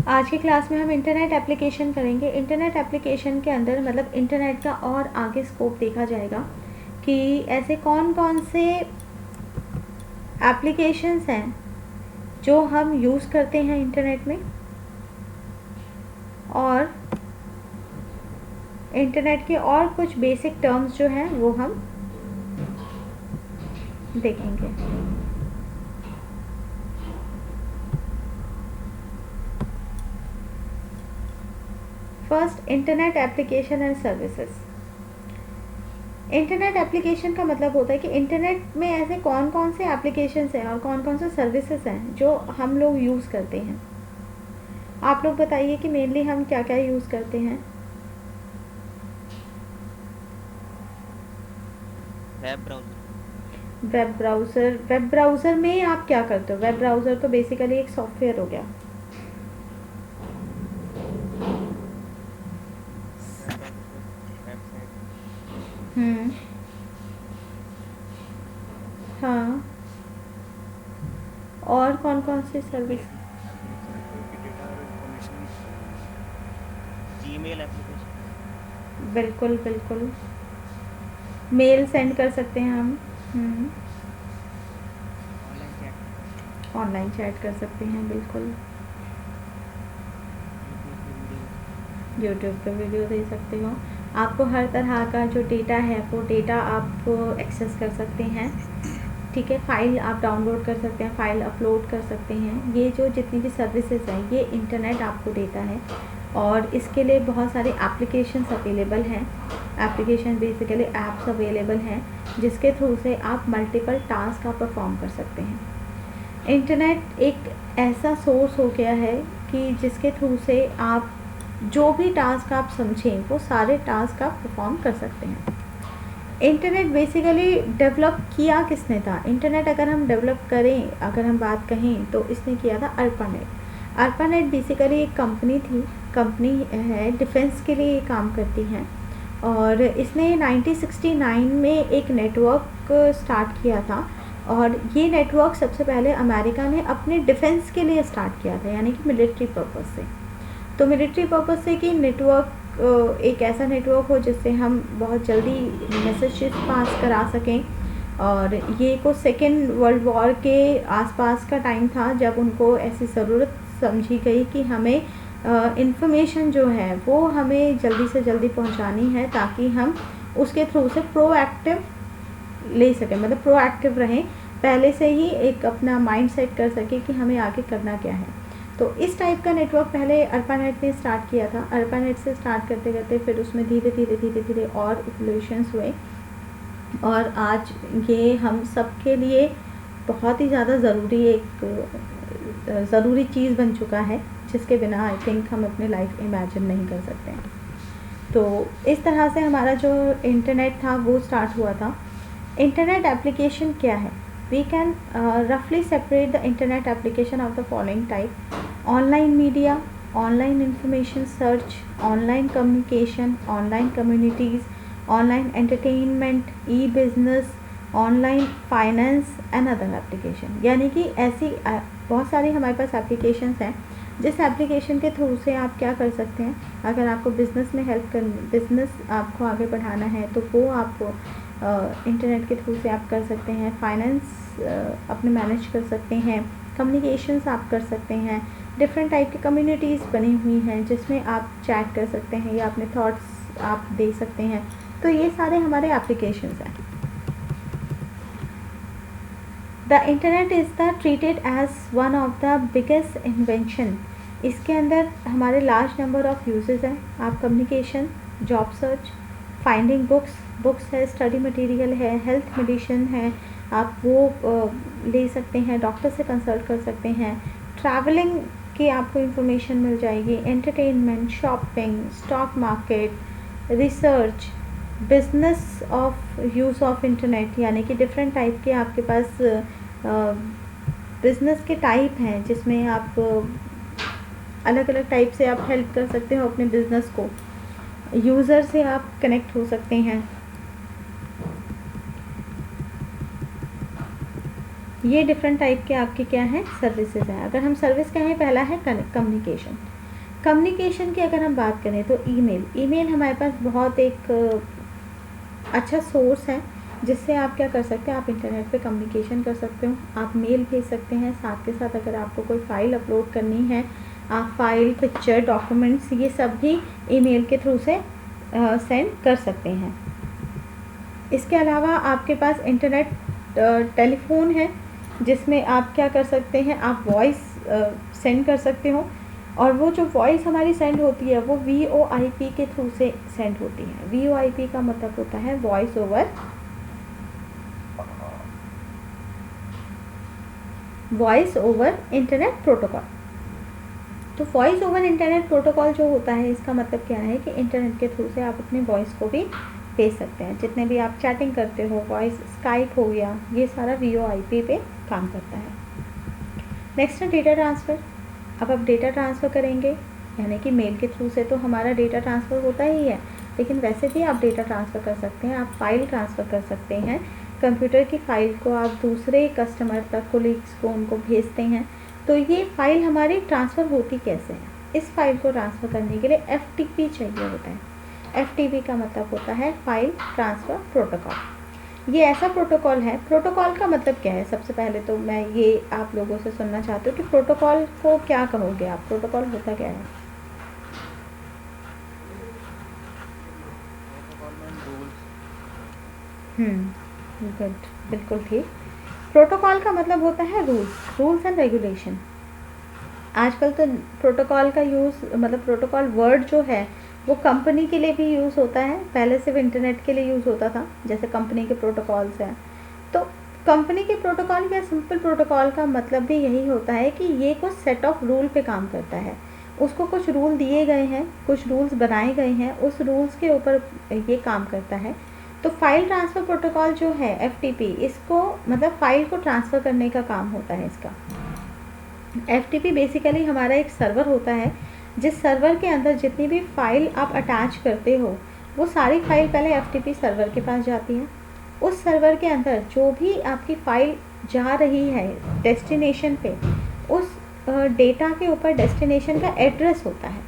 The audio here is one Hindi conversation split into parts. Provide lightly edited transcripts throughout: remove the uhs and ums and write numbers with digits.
आज की क्लास में हम इंटरनेट एप्लीकेशन करेंगे। इंटरनेट एप्लीकेशन के अंदर मतलब इंटरनेट का और आगे स्कोप देखा जाएगा कि ऐसे कौन कौन से एप्लीकेशंस हैं जो हम यूज़ करते हैं इंटरनेट में, और इंटरनेट के और कुछ बेसिक टर्म्स जो हैं वो हम देखेंगे। First, internet application and services. Internet application का मतलब होता है कि इंटरनेट में ऐसे कौन कौन से एप्लीकेशंस हैं और कौन कौन से सर्विसेज हैं जो हम लोग यूज़ करते हैं। आप लोग बताइए कि मेनली हम क्या क्या यूज़ करते हैं। वेब ब्राउज़र में आप क्या करते हो? वेब ब्राउज़र तो बेसिकली एक सॉफ्टवेयर हो गया। हाँ, और कौन कौन सी सर्विस? Gmail application. बिल्कुल बिल्कुल, मेल सेंड कर सकते हैं हम। Online chat. ऑनलाइन चैट कर सकते हैं, बिल्कुल। यूट्यूब पे वीडियो देख सकते यूट्यूब पे वीडियो दे सकते हो। आपको हर तरह का जो डेटा है वो डेटा आप एक्सेस कर सकते हैं। ठीक है, फ़ाइल आप डाउनलोड कर सकते हैं, फ़ाइल अपलोड कर सकते हैं। ये जो जितनी भी सर्विसेज हैं ये इंटरनेट आपको देता है, और इसके लिए बहुत सारे एप्लीकेशंस अवेलेबल हैं। एप्लीकेशन बेसिकली ऐप्स अवेलेबल हैं जिसके थ्रू से आप मल्टीपल टास्क आप परफॉर्म कर सकते हैं। इंटरनेट एक ऐसा सोर्स हो गया है कि जिसके थ्रू से आप जो भी टास्क आप समझें वो सारे टास्क आप परफॉर्म कर सकते हैं। इंटरनेट बेसिकली डेवलप किया किसने था? इंटरनेट अगर हम डेवलप करें, अगर हम बात कहें तो इसने किया था अर्पानेट। अर्पानेट बेसिकली एक कंपनी थी, कंपनी है डिफेंस के लिए काम करती हैं, और इसने 1969 में एक नेटवर्क स्टार्ट किया था। और ये नेटवर्क सबसे पहले अमेरिका ने अपने डिफेंस के लिए स्टार्ट किया था, यानी कि मिलिट्री पर्पस से। तो मिलिट्री पर्पस से कि नेटवर्क एक ऐसा नेटवर्क हो जिससे हम बहुत जल्दी मैसेजेस पास करा सकें। और ये को सेकेंड वर्ल्ड वॉर के आसपास का टाइम था जब उनको ऐसी ज़रूरत समझी गई कि हमें इंफॉर्मेशन जो है वो हमें जल्दी से जल्दी पहुंचानी है, ताकि हम उसके थ्रू से प्रोएक्टिव ले सकें, मतलब प्रोएक्टिव रहें, पहले से ही एक अपना माइंड सेट कर सकें कि हमें आगे करना क्या है। तो इस टाइप का नेटवर्क पहले अर्पानेट ने स्टार्ट किया था। अर्पानेट से स्टार्ट करते करते फिर उसमें धीरे धीरे धीरे धीरे और इवोल्यूशंस हुए, और आज ये हम सब के लिए बहुत ही ज़्यादा ज़रूरी चीज़ बन चुका है, जिसके बिना आई थिंक हम अपनी लाइफ इमेजिन नहीं कर सकते हैं। तो इस तरह से हमारा जो इंटरनेट था वो स्टार्ट हुआ था। इंटरनेट एप्लीकेशन क्या है? We can roughly separate the internet application of the following type: online media, online information search, online communication, online communities, online entertainment, e-business, online finance and other application। यानी कि ऐसी बहुत सारी हमारे पास एप्लीकेशंस हैं जिस एप्लीकेशन के थ्रू से आप क्या कर सकते हैं। अगर आपको बिज़नेस में बिज़नेस आपको आगे बढ़ाना है तो वो आपको इंटरनेट के थ्रू से आप कर सकते हैं। फाइनेंस अपने मैनेज कर सकते हैं, कम्युनिकेशंस आप कर सकते हैं, डिफरेंट टाइप की कम्युनिटीज़ बनी हुई हैं जिसमें आप चैट कर सकते हैं या अपने थॉट्स आप दे सकते हैं। तो ये सारे हमारे एप्लीकेशंस हैं। The internet is the treated as one of the biggest invention. इसके अंदर हमारे लार्ज नंबर ऑफ यूजेस हैं। आप communication, job search, finding books है, स्टडी मटेरियल है, हेल्थ मेडिसिन है, आप वो ले सकते हैं, डॉक्टर से कंसल्ट कर सकते हैं, ट्रैवलिंग की आपको इन्फॉर्मेशन मिल जाएगी, entertainment, shopping, stock market, research, business of use of internet, यानी कि डिफरेंट टाइप के आपके पास बिज़नेस के टाइप हैं जिसमें आप अलग अलग टाइप से आप हेल्प कर सकते हो अपने बिज़नेस को। यूज़र से आप कनेक्ट हो सकते हैं। ये डिफरेंट टाइप के आपके क्या हैं, सर्विसेज हैं। अगर हम सर्विस कहें, पहला है कम्युनिकेशन। कम्युनिकेशन की अगर हम बात करें तो ईमेल हमारे पास बहुत एक अच्छा सोर्स है जिससे आप क्या कर सकते हैं, आप इंटरनेट पे कम्युनिकेशन कर सकते हो, आप मेल भेज सकते हैं। साथ के साथ अगर आपको कोई फ़ाइल अपलोड करनी है, आप फाइल, पिक्चर, डॉक्यूमेंट्स ये सब भी ईमेल के थ्रू से सेंड कर सकते हैं। इसके अलावा आपके पास इंटरनेट टेलीफोन है जिसमें आप क्या कर सकते हैं, आप वॉइस सेंड कर सकते हो, और वो जो वॉइस हमारी सेंड होती है वो VoIP के थ्रू से सेंड होती है। VoIP का मतलब होता है वॉइस ओवर इंटरनेट प्रोटोकॉल। तो वॉइस ओवर इंटरनेट प्रोटोकॉल जो होता है इसका मतलब क्या है कि इंटरनेट के थ्रू से आप अपनी वॉइस को भी भेज सकते हैं। जितने भी आप चैटिंग करते हो, वॉइस स्काइप हो गया, ये सारा VoIP पे काम करता है। नेक्स्ट है डेटा ट्रांसफ़र। अब आप डेटा ट्रांसफ़र करेंगे यानी कि मेल के थ्रू से तो हमारा डेटा ट्रांसफ़र होता ही है, लेकिन वैसे भी आप डेटा ट्रांसफ़र कर सकते हैं, आप फाइल ट्रांसफ़र कर सकते हैं। कंप्यूटर की फ़ाइल को आप दूसरे कस्टमर तक, कोलीग्स को, उनको भेजते हैं। तो ये फ़ाइल हमारी ट्रांसफ़र होती कैसे है, इस फाइल को ट्रांसफ़र करने के लिए FTP चाहिए होता है। FTP का मतलब होता है फाइल ट्रांसफ़र प्रोटोकॉल। ये ऐसा प्रोटोकॉल है, प्रोटोकॉल का मतलब क्या है, सबसे पहले तो मैं ये आप लोगों से सुनना चाहती हूँ कि प्रोटोकॉल को क्या कहोगे आप, प्रोटोकॉल होता क्या है? प्रोटोकॉल में रूल्स। गुड, बिल्कुल ठीक। प्रोटोकॉल का मतलब होता है रूल्स एंड रेगुलेशन। आजकल तो प्रोटोकॉल का यूज़, मतलब प्रोटोकॉल वर्ड जो है वो कंपनी के लिए भी यूज़ होता है, पहले सिर्फ इंटरनेट के लिए यूज़ होता था, जैसे कंपनी के प्रोटोकॉल्स हैं। तो कंपनी के प्रोटोकॉल या सिंपल प्रोटोकॉल का मतलब भी यही होता है कि ये कुछ सेट ऑफ रूल पे काम करता है, उसको कुछ रूल दिए गए हैं, कुछ रूल्स बनाए गए हैं, उस रूल्स के ऊपर ये काम करता है। तो फाइल ट्रांसफ़र प्रोटोकॉल जो है FTP, इसको मतलब फ़ाइल को ट्रांसफ़र करने का काम होता है इसका। FTP बेसिकली हमारा एक सर्वर होता है, जिस सर्वर के अंदर जितनी भी फ़ाइल आप अटैच करते हो वो सारी फ़ाइल पहले FTP सर्वर के पास जाती है। उस सर्वर के अंदर जो भी आपकी फ़ाइल जा रही है डेस्टिनेशन पे, उस डेटा के ऊपर डेस्टिनेशन का एड्रेस होता है।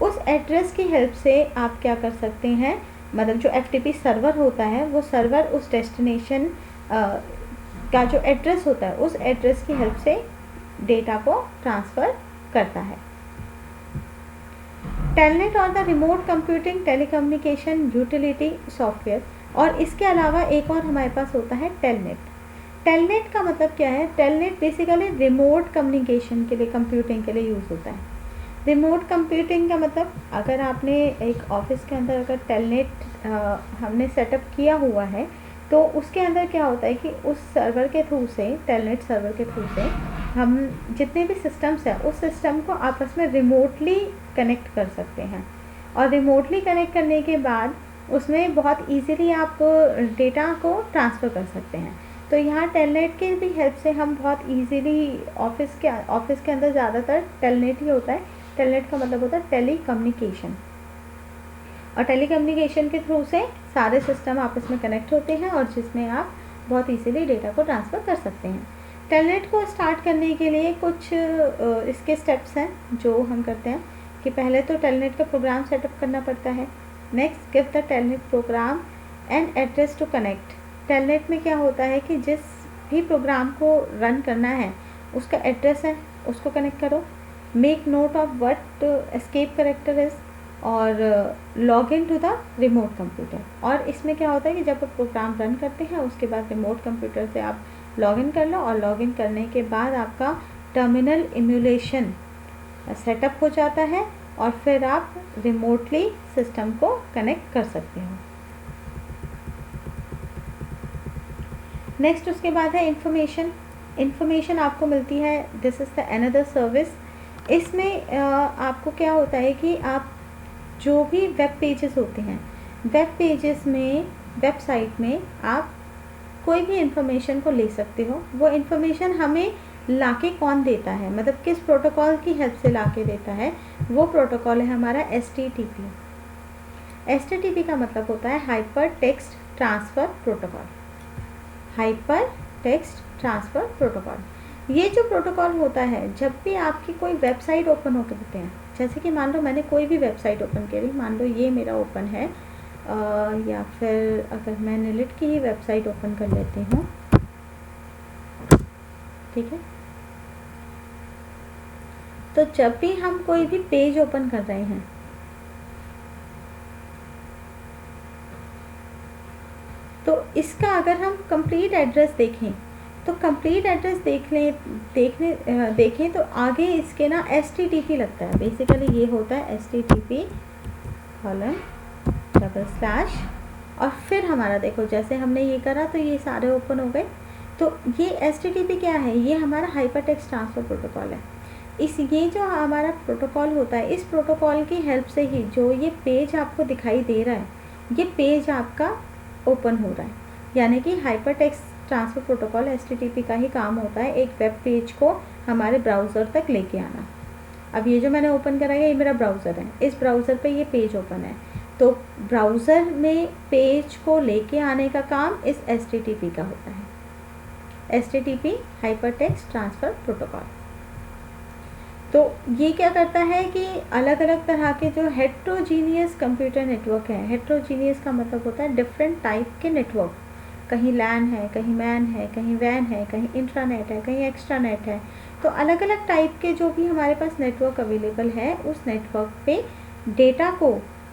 उस एड्रेस की हेल्प से आप क्या कर सकते हैं, मतलब जो FTP सर्वर होता है वो सर्वर उस डेस्टिनेशन का जो एड्रेस होता है उस एड्रेस की हेल्प से डेटा को ट्रांसफ़र करता है। टेलनेट और the remote computing telecommunication utility software, और इसके अलावा एक और हमारे पास होता है टेलनेट। टेलनेट का मतलब क्या है, टेलनेट बेसिकली रिमोट कम्युनिकेशन के लिए, कंप्यूटिंग के लिए यूज़ होता है। रिमोट कंप्यूटिंग का मतलब, अगर आपने एक ऑफिस के अंदर अगर टेलनेट हमने सेटअप किया हुआ है तो उसके अंदर क्या होता है कि उस सर्वर के थ्रू से, टेलनेट सर्वर के थ्रू से हम जितने भी सिस्टम्स हैं उस सिस्टम को आपस में रिमोटली कनेक्ट कर सकते हैं, और रिमोटली कनेक्ट करने के बाद उसमें बहुत इजीली आप डेटा को ट्रांसफ़र कर सकते हैं। तो यहाँ टेलनेट की भी हेल्प से हम बहुत इजीली ऑफिस के अंदर ज़्यादातर टेलनेट ही होता है। टेलनेट का मतलब होता है टेली कम्युनिकेशन, और टेली कम्युनिकेशन के थ्रू से सारे सिस्टम आपस में कनेक्ट होते हैं और जिसमें आप बहुत इजीली डेटा को ट्रांसफ़र कर सकते हैं। टेलनेट को स्टार्ट करने के लिए कुछ इसके स्टेप्स हैं जो हम करते हैं कि पहले तो टेलनेट का प्रोग्राम सेटअप करना पड़ता है। Next, give the telnet program and address to connect. Telnet में क्या होता है कि जिस भी प्रोग्राम को रन करना है उसका एड्रेस है, उसको कनेक्ट करो। Make note of what escape character is, और log in to the remote computer. और इसमें क्या होता है कि जब आप प्रोग्राम रन करते हैं उसके बाद रिमोट कंप्यूटर से आप लॉग इन कर लो, और लॉग इन करने के बाद आपका टर्मिनल इम्यूलेशन सेटअप हो जाता है और फिर आप रिमोटली सिस्टम को कनेक्ट कर सकते हो। नेक्स्ट उसके बाद है इंफॉर्मेशन आपको मिलती है, this is the another service. इसमें आपको क्या होता है कि आप जो भी वेब पेजेस होते हैं, वेब पेजेस में, वेबसाइट में आप कोई भी इंफॉर्मेशन को ले सकते हो। वो इंफॉर्मेशन हमें लाके कौन देता है, मतलब किस प्रोटोकॉल की हेल्प से लाके देता है, वो प्रोटोकॉल है हमारा HTTP। HTTP का मतलब होता है hyper text transfer protocol. Hyper text transfer protocol, ये जो प्रोटोकॉल होता है, जब भी आपकी कोई वेबसाइट ओपन होकर होते हैं जैसे कि मान लो मैंने कोई भी वेबसाइट ओपन करी, मान लो ये मेरा ओपन है, या फिर अगर मैं निलिट की ही वेबसाइट ओपन कर लेती हूँ, ठीक है। तो जब भी हम कोई भी पेज ओपन कर रहे हैं, तो इसका अगर हम कंप्लीट एड्रेस देखें, तो कंप्लीट एड्रेस देखें तो आगे इसके ना HTTP लगता है। बेसिकली ये होता है HTTP:// और फिर हमारा देखो जैसे हमने ये करा तो ये सारे ओपन हो गए। तो ये HTTP क्या है? ये हमारा हाइपरटेक्स्ट ट्रांसफ़र प्रोटोकॉल है। ये जो हमारा प्रोटोकॉल होता है, इस प्रोटोकॉल की हेल्प से ही जो ये पेज आपको दिखाई दे रहा है, ये पेज आपका ओपन हो रहा है। यानी कि हाइपरटेक्स्ट ट्रांसफ़र प्रोटोकॉल HTTP का ही काम होता है, एक वेब पेज को हमारे ब्राउज़र तक लेके आना। अब ये जो मैंने ओपन करा है, ये मेरा ब्राउज़र है, इस ब्राउज़र पे ये पेज ओपन है। तो ब्राउज़र में पेज को लेके आने का काम इस HTTP का होता है, HTTP हाइपरटेक्स्ट ट्रांसफ़र प्रोटोकॉल। तो ये क्या करता है कि अलग अलग तरह के जो हेट्रोजीनियस कंप्यूटर नेटवर्क हैं, हेट्रोजीनियस का मतलब होता है डिफरेंट टाइप के नेटवर्क, कहीं लैन है, कहीं मैन है, कहीं वैन है, कहीं इंट्रानेट है, कहीं एक्स्ट्रानेट है। तो अलग अलग टाइप के जो भी हमारे पास नेटवर्क अवेलेबल है, उस नेटवर्क पे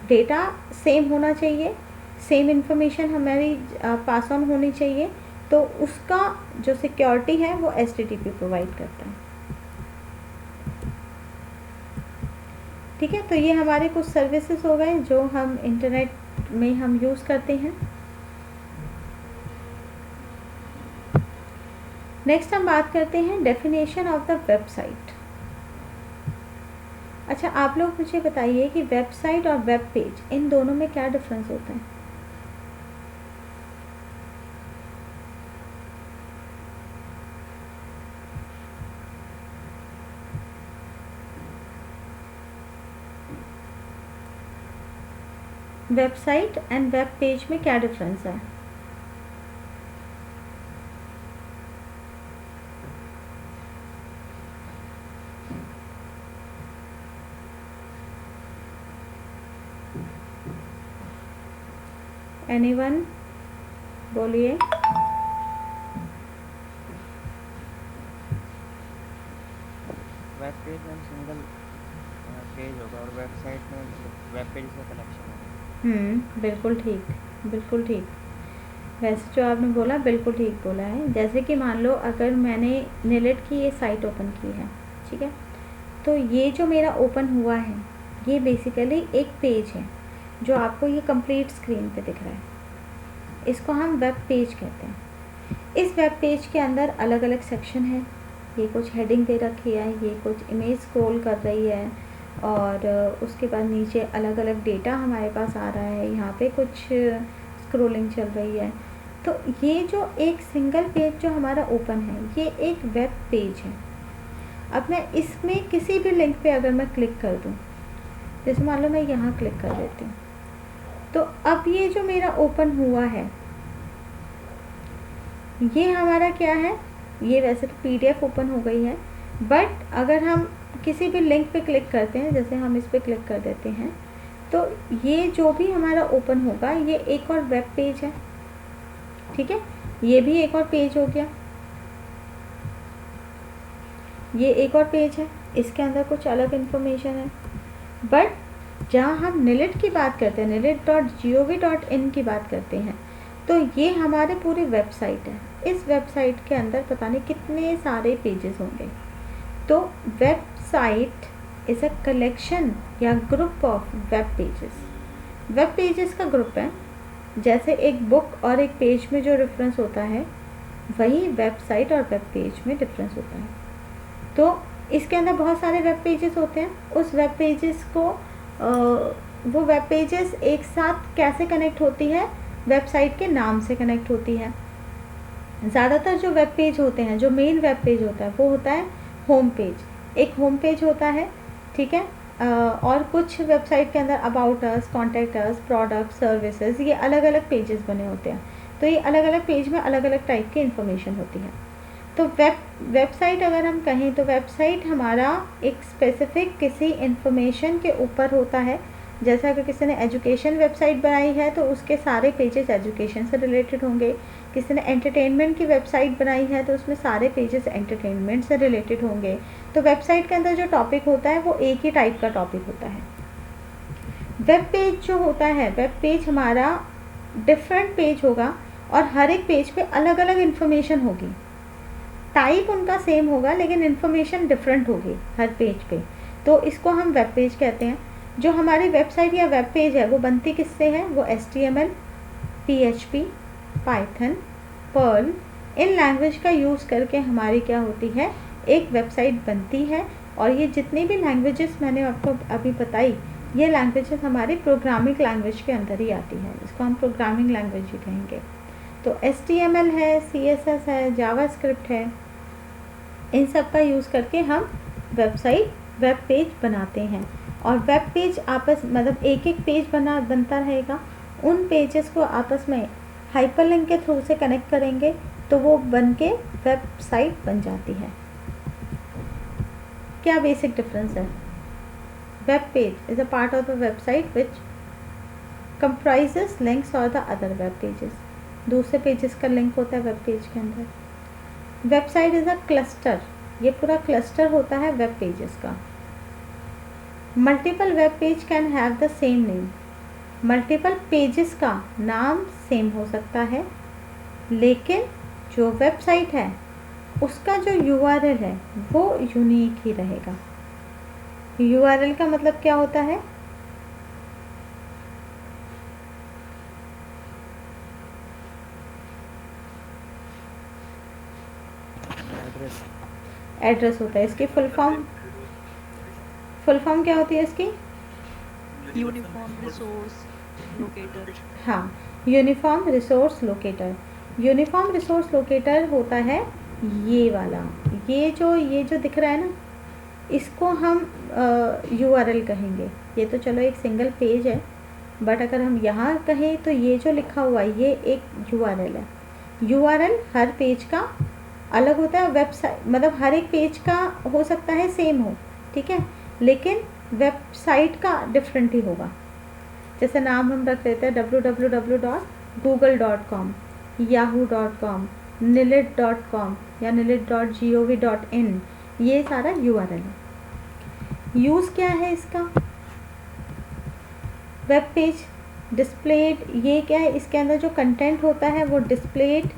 डेटा सेम होना चाहिए, सेम इन्फॉर्मेशन हमारी पास ऑन होनी चाहिए। तो उसका जो सिक्योरिटी है वो HTTP प्रोवाइड करता है, ठीक है। तो ये हमारे कुछ सर्विसेज हो गए जो हम इंटरनेट में हम यूज़ करते हैं। नेक्स्ट हम बात करते हैं डेफिनेशन ऑफ द वेबसाइट। अच्छा, आप लोग मुझे बताइए कि वेबसाइट और वेब पेज, इन दोनों में क्या डिफरेंस होता है? वेबसाइट एंड वेब पेज में क्या डिफरेंस है? एनीवन बोलिए। वेब पेज में सिंगल पेज होगा और वेबसाइट में वेब पेज का कलेक्शन होगा। बिल्कुल ठीक, बिल्कुल ठीक। वैसे जो आपने बोला बिल्कुल ठीक बोला है। जैसे कि मान लो अगर मैंने निलिट की ये साइट ओपन की है, ठीक है, तो ये जो मेरा ओपन हुआ है, ये बेसिकली एक पेज है जो आपको ये कंप्लीट स्क्रीन पे दिख रहा है। इसको हम वेब पेज कहते हैं। इस वेब पेज के अंदर अलग अलग सेक्शन है, ये कुछ हेडिंग दे रखी है, ये कुछ इमेज स्क्रॉल कर रही है, और उसके बाद नीचे अलग अलग डेटा हमारे पास आ रहा है, यहाँ पे कुछ स्क्रॉलिंग चल रही है। तो ये जो एक सिंगल पेज जो हमारा ओपन है, ये एक वेब पेज है। अब मैं इसमें किसी भी लिंक पे अगर मैं क्लिक कर दूँ, जैसे मान लो मैं यहाँ क्लिक कर देती हूँ, तो अब ये जो मेरा ओपन हुआ है, ये हमारा क्या है? ये वैसे तो PDF ओपन हो गई है, बट अगर हम किसी भी लिंक पे क्लिक करते हैं, जैसे हम इस पे क्लिक कर देते हैं, तो ये जो भी हमारा ओपन होगा, ये एक और वेब पेज है, ठीक है। ये भी एक और पेज हो गया, ये एक और पेज है, इसके अंदर कुछ अलग इन्फॉर्मेशन है। बट जहाँ हम निलिट की बात करते हैं, nilit.gov.in की बात करते हैं, तो ये हमारे पूरी वेबसाइट है। इस वेबसाइट के अंदर पता नहीं कितने सारे पेजेस होंगे। तो वेबसाइट इज़ अ कलेक्शन या group of web pages. Web pages का ग्रुप है। जैसे एक बुक और एक पेज में जो डिफरेंस होता है, वही वेबसाइट और वेब पेज में डिफरेंस होता है। तो इसके अंदर बहुत सारे वेब पेजेस होते हैं। उस वेब पेजेस को वो वेब पेजेस एक साथ कैसे कनेक्ट होती है? वेबसाइट के नाम से कनेक्ट होती है। ज़्यादातर जो वेब पेज होते हैं, जो मेन वेब पेज होता है, वो होता है होम पेज। एक होम पेज होता है, ठीक है। और कुछ वेबसाइट के अंदर about us, contact us, product, services, ये अलग अलग पेजेस बने होते हैं। तो ये अलग अलग पेज में अलग अलग टाइप की इन्फॉर्मेशन होती है। तो वेबसाइट अगर हम कहें तो वेबसाइट हमारा एक स्पेसिफिक किसी इंफॉर्मेशन के ऊपर होता है। जैसा अगर किसी ने एजुकेशन वेबसाइट बनाई है तो उसके सारे पेजेस एजुकेशन से रिलेटेड होंगे। किसी ने एंटरटेनमेंट की वेबसाइट बनाई है तो उसमें सारे पेजेस एंटरटेनमेंट से रिलेटेड होंगे। तो वेबसाइट के अंदर जो टॉपिक होता है वो एक ही टाइप का टॉपिक होता है। वेब पेज जो होता है, वेब पेज हमारा डिफरेंट पेज होगा और हर एक पेज पे अलग अलग इन्फॉर्मेशन होगी। टाइप उनका सेम होगा लेकिन इन्फॉर्मेशन डिफरेंट होगी हर पेज पे, तो इसको हम वेब पेज कहते हैं। जो हमारी वेबसाइट या वेब पेज है वो बनती किससे है? वो HTML, PHP, पाइथन, पर्ल इन लैंग्वेज का यूज़ करके हमारी क्या होती है, एक वेबसाइट बनती है। और ये जितनी भी लैंग्वेजेस मैंने आपको अभी बताई, ये लैंग्वेजेस हमारी प्रोग्रामिंग लैंग्वेज के अंदर ही आती है, इसको हम प्रोग्रामिंग लैंग्वेज ही कहेंगे। तो HTML है, CSS है, जावास्क्रिप्ट है, इन सब का यूज़ करके हम वेब पेज बनाते हैं। और वेब पेज आपस मतलब एक एक पेज बनता रहेगा, उन पेजेस को आपस में हाइपरलिंक के थ्रू से कनेक्ट करेंगे तो वो बन के वेबसाइट बन जाती है। क्या बेसिक डिफरेंस है? Web page is a part of the website which comprises links और द अदर वेब पेजेस। दूसरे पेजेस का लिंक होता है वेब पेज के अंदर। वेबसाइट इज़ अ क्लस्टर, ये पूरा क्लस्टर होता है वेब पेजेस का। Multiple web page can have the same name, multiple pages का नाम सेम हो सकता है लेकिन जो वेबसाइट है उसका जो URL है वो यूनिक ही रहेगा। URL का मतलब क्या होता है? एड्रेस होता है। इसकी फुल फॉर्म क्या होती है इसकी? Uniform resource locator. हाँ, uniform resource locator. Uniform resource locator होता है ये वाला, ये जो दिख रहा है ना, इसको हम URL कहेंगे। ये तो चलो एक सिंगल पेज है, बट अगर हम यहाँ कहें तो ये जो लिखा हुआ है ये एक URL है। URL हर पेज का अलग होता है। वेबसाइट मतलब हर एक पेज का हो सकता है सेम हो, ठीक है, लेकिन वेबसाइट का डिफरेंट ही होगा। जैसे नाम हम रख देते हैं www.google.com, yahoo.com, nilit.com या nilit.gov.in, ये सारा URL है। यूज़ क्या है इसका? वेब पेज डिस्प्लेड, ये क्या है, इसके अंदर जो कंटेंट होता है वो डिस्प्लेड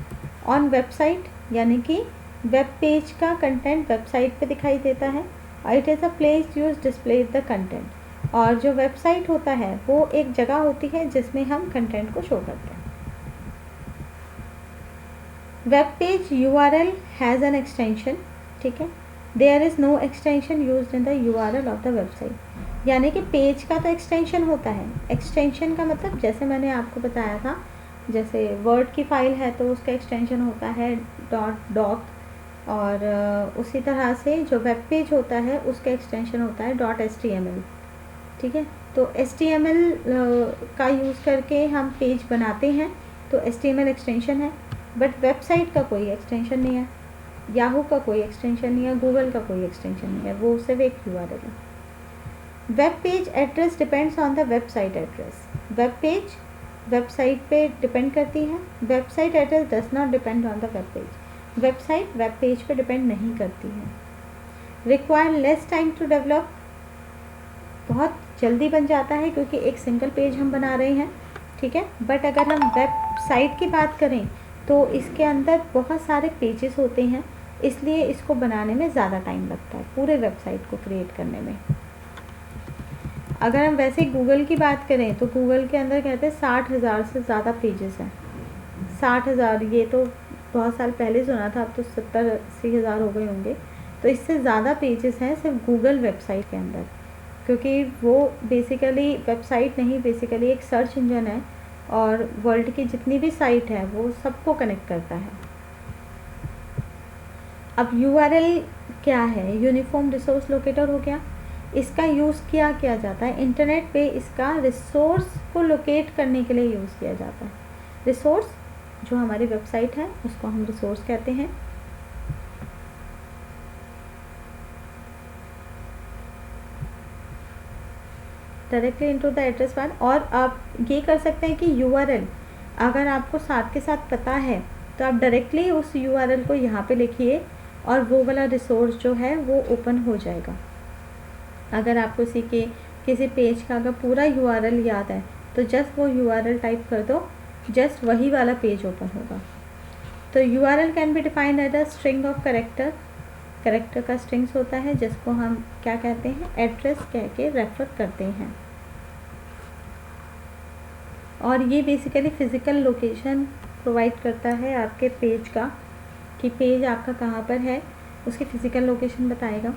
ऑन वेबसाइट, यानी कि वेब पेज का कंटेंट वेबसाइट पे दिखाई देता है। It is a place use display the content. और जो वेबसाइट होता है वो एक जगह होती है जिसमें हम कंटेंट को शो करते हैं। Web page URL has an extension, ठीक है, there is no extension use in the URL of the website. यानी कि पेज का तो एक्सटेंशन होता है। एक्सटेंशन का मतलब जैसे मैंने आपको बताया था, जैसे वर्ड की फ़ाइल है तो उसका एक्सटेंशन होता है .doc, और उसी तरह से जो वेब पेज होता है उसका एक्सटेंशन होता है .html, ठीक है। तो HTML का यूज़ करके हम पेज बनाते हैं तो HTML एक्सटेंशन है, बट वेबसाइट का कोई एक्सटेंशन नहीं है, याहू का कोई एक्सटेंशन नहीं है, गूगल का कोई एक्सटेंशन नहीं है, वो सिर्फ एक URL है। Web page address depends on the website address. Web page website पे डिपेंड करती है, website address does not depend on the web page. Website web page पे डिपेंड नहीं करती है। Require less time to develop, बहुत जल्दी बन जाता है क्योंकि एक सिंगल पेज हम बना रहे हैं, ठीक है। बट अगर हम वेबसाइट की बात करें तो इसके अंदर बहुत सारे पेजेस होते हैं, इसलिए इसको बनाने में ज़्यादा टाइम लगता है, पूरे वेबसाइट को क्रिएट करने में। अगर हम वैसे गूगल की बात करें तो गूगल के अंदर कहते हैं 60,000 से ज़्यादा पेजेस हैं। 60,000, ये तो बहुत साल पहले सुना था, अब तो 70-80 हज़ार हो गए होंगे। तो इससे ज़्यादा पेजेस हैं सिर्फ गूगल वेबसाइट के अंदर, क्योंकि वो बेसिकली वेबसाइट नहीं, बेसिकली एक सर्च इंजन है और वर्ल्ड की जितनी भी साइट है वो सबको कनेक्ट करता है। अब URL क्या है? यूनिफॉर्म रिसोर्स लोकेटर हो गया। इसका यूज़ क्या किया जाता है? इंटरनेट पे इसका रिसोर्स को लोकेट करने के लिए यूज़ किया जाता है। रिसोर्स जो हमारी वेबसाइट है उसको हम रिसोर्स कहते हैं। Directly into the address bar. और आप ये कर सकते हैं कि URL अगर आपको साथ के साथ पता है तो आप डायरेक्टली उस URL को यहाँ पे लिखिए और वो वाला रिसोर्स जो है वो ओपन हो जाएगा। अगर आपको किसी पेज का अगर पूरा URL याद है तो जस्ट वो URL टाइप कर दो, जस्ट वही वाला पेज ओपन होगा। तो URL can be defined as a string of character. Character का स्ट्रिंग्स होता है जिसको हम क्या कहते हैं, एड्रेस कह के रेफर करते हैं। और ये बेसिकली फ़िज़िकल लोकेशन प्रोवाइड करता है आपके पेज का, कि पेज आपका कहाँ पर है, उसकी फ़िज़िकल लोकेशन बताएगा।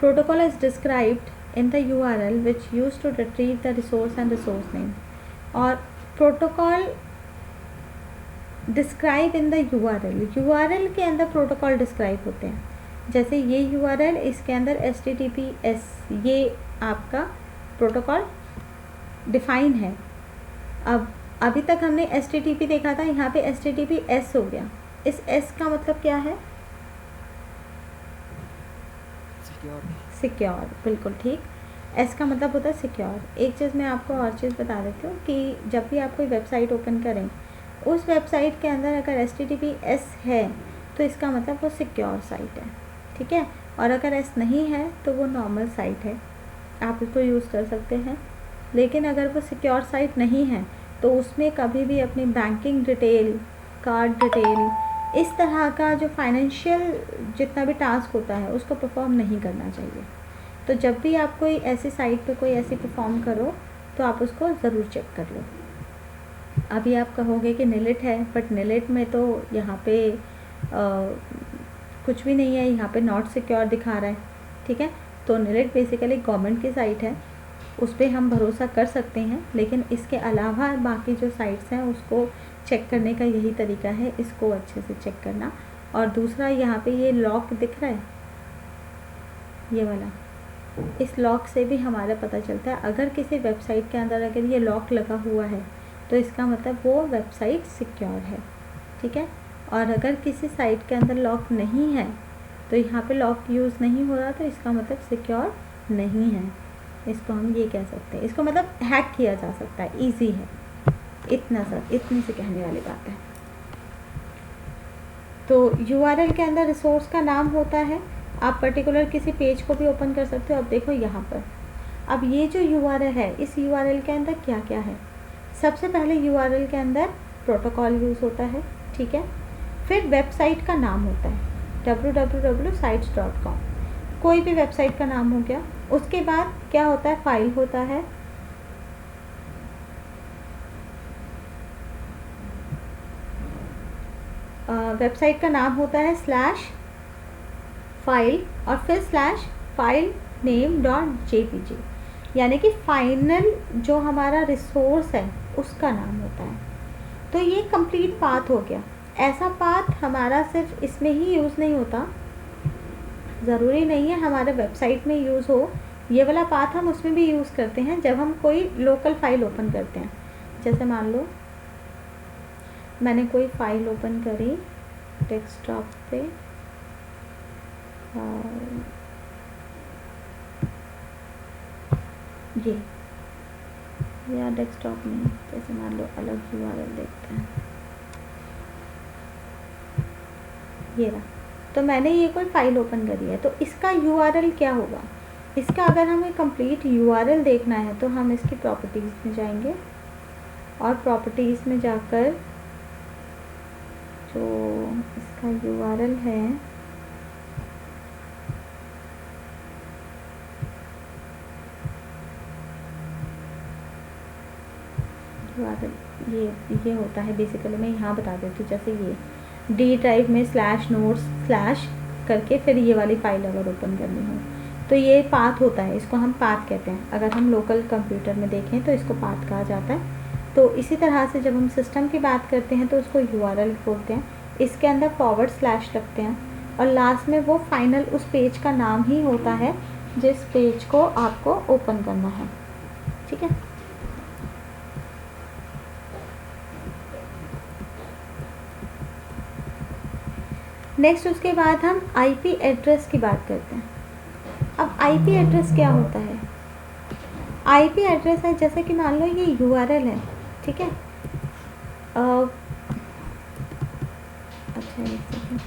Protocol is described in the URL which use to retrieve the resource and resource name. और protocol describe in the URL के अंदर प्रोटोकॉल डिस्क्राइब होते हैं। जैसे ये URL, इसके अंदर HTTPS, ये आपका प्रोटोकॉल डिफाइन है। अब अभी तक हमने HTTP देखा था, यहाँ पे HTTPS हो गया। इस S का मतलब क्या है? सिक्योर, बिल्कुल ठीक। S का मतलब होता है सिक्योर। एक चीज़ मैं आपको और चीज़ बता देती हूँ कि जब भी आप कोई वेबसाइट ओपन करें, उस वेबसाइट के अंदर अगर HTTPS है तो इसका मतलब वो सिक्योर साइट है, ठीक है। और अगर S नहीं है तो वो नॉर्मल साइट है, आप इसको यूज़ कर सकते हैं। लेकिन अगर वो सिक्योर साइट नहीं है तो उसमें कभी भी अपनी बैंकिंग डिटेल, कार्ड डिटेल, इस तरह का जो फाइनेंशियल जितना भी टास्क होता है उसको परफॉर्म नहीं करना चाहिए। तो जब भी आप कोई ऐसी साइट पे कोई ऐसी परफॉर्म करो तो आप उसको ज़रूर चेक कर लो। अभी आप कहोगे कि निलिट है, बट निलिट में तो यहाँ पे कुछ भी नहीं है, यहाँ पे नॉट सिक्योर दिखा रहा है, ठीक है। तो निलिट बेसिकली गवर्नमेंट की साइट है, उस पर हम भरोसा कर सकते हैं। लेकिन इसके अलावा बाकी जो साइट्स हैं उसको चेक करने का यही तरीका है, इसको अच्छे से चेक करना। और दूसरा, यहाँ पे ये लॉक दिख रहा है, ये वाला, इस लॉक से भी हमारा पता चलता है अगर किसी वेबसाइट के अंदर अगर ये लॉक लगा हुआ है तो इसका मतलब वो वेबसाइट सिक्योर है, ठीक है। और अगर किसी साइट के अंदर लॉक नहीं है तो यहाँ पे लॉक यूज़ नहीं हो रहा तो इसका मतलब सिक्योर नहीं है। इसको हम ये कह सकते हैं, इसको मतलब हैक किया जा सकता है, इजी है। इतनी से कहने वाली बात है। तो URL के अंदर रिसोर्स का नाम होता है। आप पर्टिकुलर किसी पेज को भी ओपन कर सकते हो। अब देखो यहाँ पर, अब ये जो URL है, इस URL के अंदर क्या क्या है। सबसे पहले URL के अंदर प्रोटोकॉल यूज़ होता है, ठीक है। फिर वेबसाइट का नाम होता है, www.sites.com, कोई भी वेबसाइट का नाम हो गया। उसके बाद क्या होता है, फाइल होता है, वेबसाइट का नाम होता है /फाइल और फिर /filename.jpg, यानी कि फाइनल जो हमारा रिसोर्स है उसका नाम होता है। तो ये कंप्लीट पाथ हो गया। ऐसा पाथ हमारा सिर्फ इसमें ही यूज़ नहीं होता, ज़रूरी नहीं है हमारे वेबसाइट में यूज़ हो। ये वाला पाथ हम उसमें भी यूज़ करते हैं जब हम कोई लोकल फाइल ओपन करते हैं। जैसे मान लो मैंने कोई फाइल ओपन करी डेस्कटॉप पे, ये या डेस्कटॉप में, जैसे मान लो अलग URL देखते हैं, ये रहा। तो मैंने ये कोई फाइल ओपन करी है, तो इसका URL क्या होगा। इसका अगर हमें कंप्लीट URL देखना है तो हम इसकी प्रॉपर्टीज़ में जाएंगे और प्रॉपर्टीज़ में जाकर जो इसका URL है, ये होता है बेसिकली, मैं यहाँ बता देती हूँ। जैसे ये D ड्राइव में /notes/ करके फिर ये वाली फाइल अगर ओपन करनी हो तो ये पाथ होता है, इसको हम पाथ कहते हैं। अगर हम लोकल कंप्यूटर में देखें तो इसको पाथ कहा जाता है। तो इसी तरह से जब हम सिस्टम की बात करते हैं तो उसको URL बोलते हैं, इसके अंदर // लगते हैं और लास्ट में वो फाइनल उस पेज का नाम ही होता है जिस पेज को आपको ओपन करना है, ठीक है। नेक्स्ट उसके बाद हम IP एड्रेस की बात करते हैं। अब IP एड्रेस क्या होता है। आईपी एड्रेस है, जैसे कि मान लो ये यूआरएल है, ठीक है। अच्छा एक सेकेंड,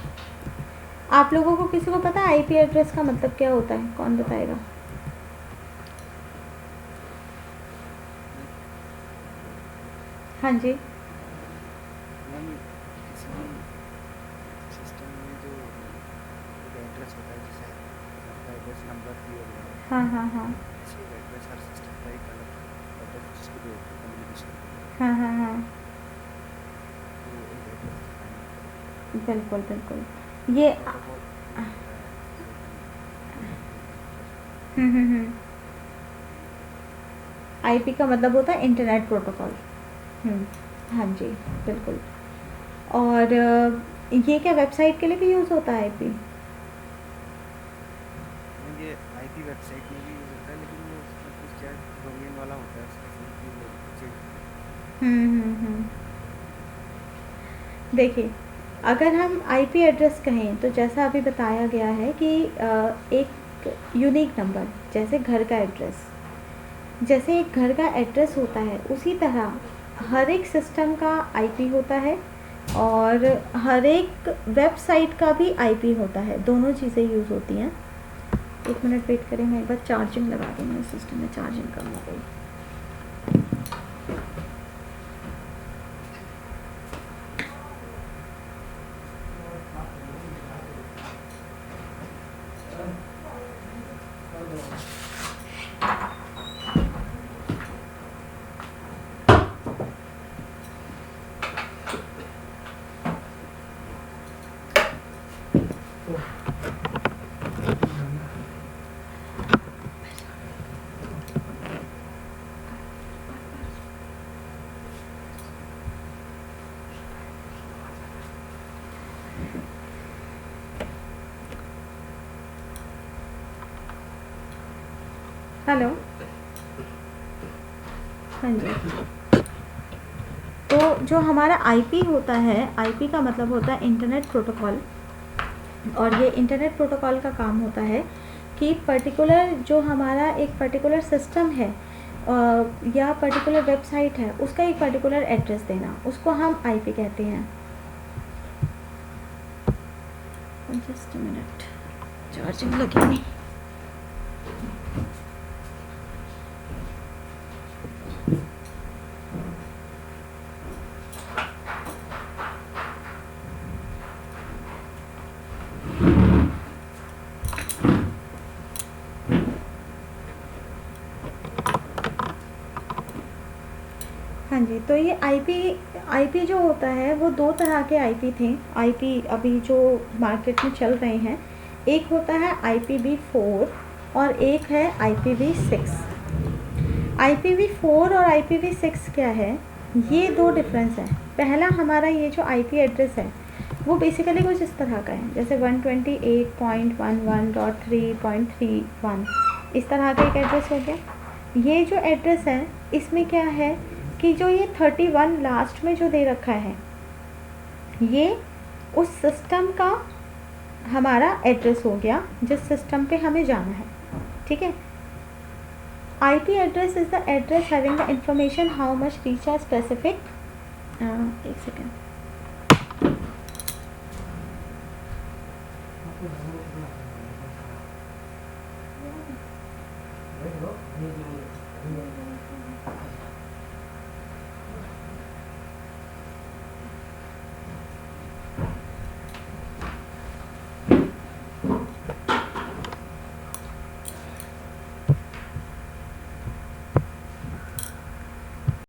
आप लोगों को किसी को पता है आईपी एड्रेस का मतलब क्या होता है? कौन बताएगा? हाँ जी। मैम किसी भी सिस्टम में जो एक एड्रेस होता है, जैसे आपका एड्रेस नंबर दिया गया है, हाँ हाँ हाँ ऐसे एक एड्रेस हर सिस्टम का एक अलग एड्रेस जिसके लिए होता है कम्युनिकेशन के लिए, हाँ हाँ हाँ, तो एक एड्रेस डिफाइन होता है। बिल्कुल बिल्कुल। ये प्रोटोकॉल होता है जैसे इंटरनेट प्रोटोकॉल। हम्म। आईपी का मतलब होता है इंटरनेट प्रोटोकॉल। हाँ जी, बिल्कुल। और ये क्या वेबसाइट के लिए भी यूज़ होता है आईपी? मैम ये आईपी वेबसाइट में भी यूज़ होता है, लेकिन वो उसमें कुछ क्या डोमेन वाला होता है उसका सीन कि वो चेंज नहीं होता। हम्म। देखिए, अगर हम आईपी एड्रेस कहें तो जैसा अभी बताया गया है कि एक यूनिक नंबर, जैसे घर का एड्रेस, जैसे एक घर का एड्रेस होता है उसी तरह हर एक सिस्टम का आईपी होता है और हर एक वेबसाइट का भी आईपी होता है, दोनों चीज़ें यूज़ होती हैं। एक मिनट वेट करें, मैं एक बार चार्जिंग लगा दूँ, मेरे सिस्टम में चार्जिंग कम हो गई। हेलो, हाँ जी। तो जो हमारा आईपी होता है, आईपी का मतलब होता है इंटरनेट प्रोटोकॉल, और ये इंटरनेट प्रोटोकॉल का काम होता है कि पर्टिकुलर जो हमारा एक पर्टिकुलर सिस्टम है या पर्टिकुलर वेबसाइट है, उसका एक पर्टिकुलर एड्रेस देना, उसको हम आईपी कहते हैं। जस्ट मिनट, चार्जिंग लगी नहीं। हाँ जी, तो ये आईपी जो होता है वो दो तरह के आईपी थे। आईपी अभी जो मार्केट में चल रहे हैं, एक होता है IPv4 और एक है IPv6। IPv4 और IPv6 क्या है, ये दो डिफरेंस है। पहला हमारा ये जो आईपी एड्रेस है वो बेसिकली कुछ इस तरह का है, जैसे 128.11.3.31 इस तरह का एक एड्रेस हो गया। ये जो एड्रेस है इसमें क्या है कि जो ये 31 लास्ट में जो दे रखा है, ये उस सिस्टम का हमारा एड्रेस हो गया जिस सिस्टम पे हमें जाना है, ठीक है। IP address is the address having the information how much reach our specific. एक सेकेंड,